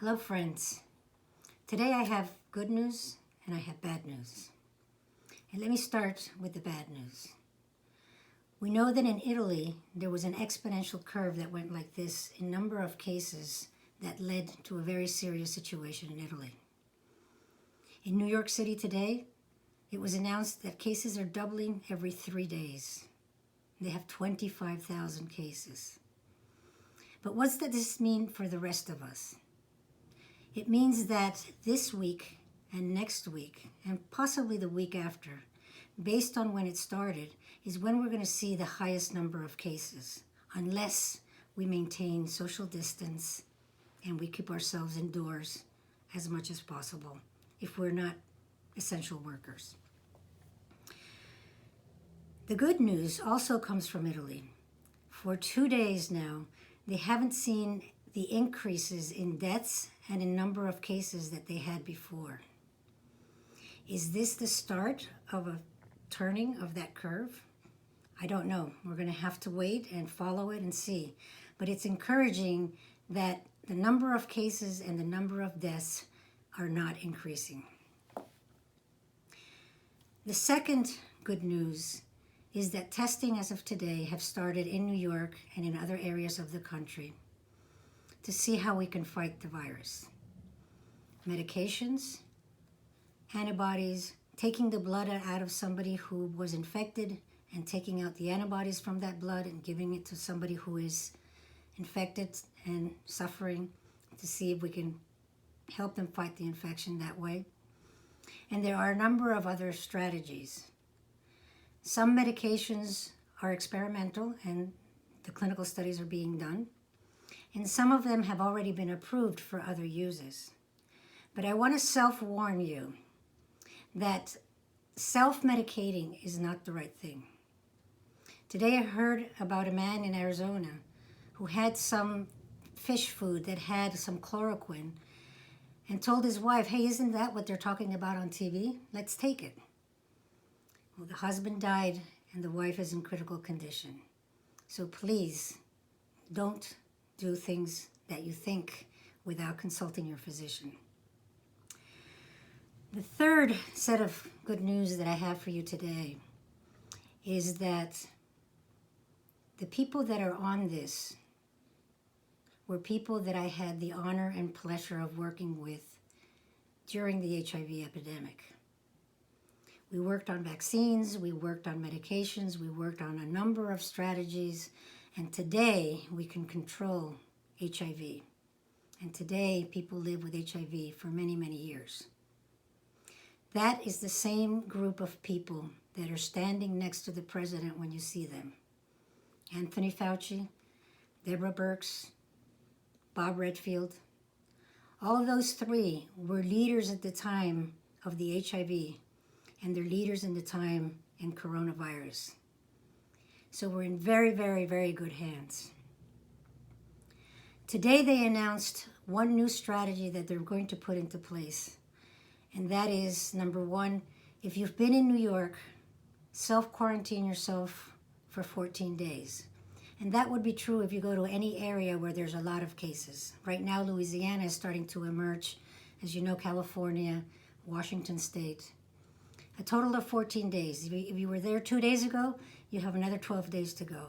Hello friends. Today I have good news and I have bad news. And let me start with the bad news. We know that in Italy there was an exponential curve that went like this in number of cases that led to a very serious situation in Italy. In New York City today, it was announced that cases are doubling every 3 days. They have 25,000 cases. But what does this mean for the rest of us? It means that this week and next week, and possibly the week after, based on when it started, is when we're going to see the highest number of cases, unless we maintain social distance and we keep ourselves indoors as much as possible if we're not essential workers. The good news also comes from Italy. For 2 days now, they haven't seen the increases in deaths and in number of cases that they had before. Is this the start of a turning of that curve? I don't know. We're going to have to wait and follow it and see. But it's encouraging that the number of cases and the number of deaths are not increasing. The second good news is that testing as of today have started in New York and in other areas of the country to see how we can fight the virus. Medications, antibodies, taking the blood out of somebody who was infected and taking out the antibodies from that blood and giving it to somebody who is infected and suffering to see if we can help them fight the infection that way. And there are a number of other strategies. Some medications are experimental and the clinical studies are being done. And some of them have already been approved for other uses. But I want to self-warn you that self-medicating is not the right thing. Today I heard about a man in Arizona who had some fish food that had some chloroquine and told his wife, hey, isn't that what they're talking about on TV? Let's take it. Well, the husband died and the wife is in critical condition. So please don't do things that you think without consulting your physician. The third set of good news that I have for you today is that the people that are on this were people that I had the honor and pleasure of working with during the HIV epidemic. We worked on vaccines, we worked on medications, we worked on a number of strategies, and today we can control HIV. And today people live with HIV for many, many years. That is the same group of people that are standing next to the president when you see them. Anthony Fauci, Deborah Birx, Bob Redfield. All of those three were leaders at the time of the HIV, and they're leaders in the time in coronavirus. So we're in very, very, very good hands. Today they announced one new strategy that they're going to put into place. And that is, number one, if you've been in New York, self-quarantine yourself for 14 days. And that would be true if you go to any area where there's a lot of cases. Right now, Louisiana is starting to emerge. As you know, California, Washington State. A total of 14 days. If you were there 2 days ago, you have another 12 days to go.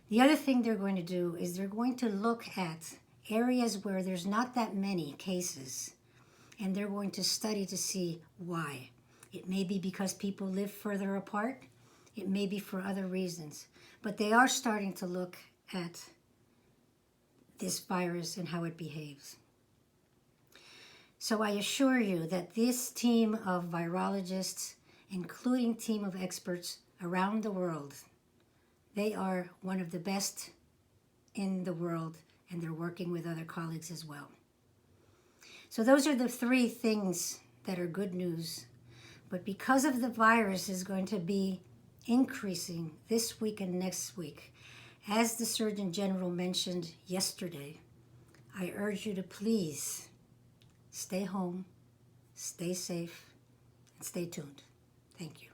The other thing they're going to do is they're going to look at areas where there's not that many cases, and they're going to study to see why. It may be because people live further apart. It may be for other reasons. But they are starting to look at this virus and how it behaves. So I assure you that this team of virologists, including team of experts around the world, they are one of the best in the world, and they're working with other colleagues as well. So those are the three things that are good news. But because of the virus is going to be increasing this week and next week, as the Surgeon General mentioned yesterday, I urge you to please stay home, stay safe, and stay tuned. Thank you.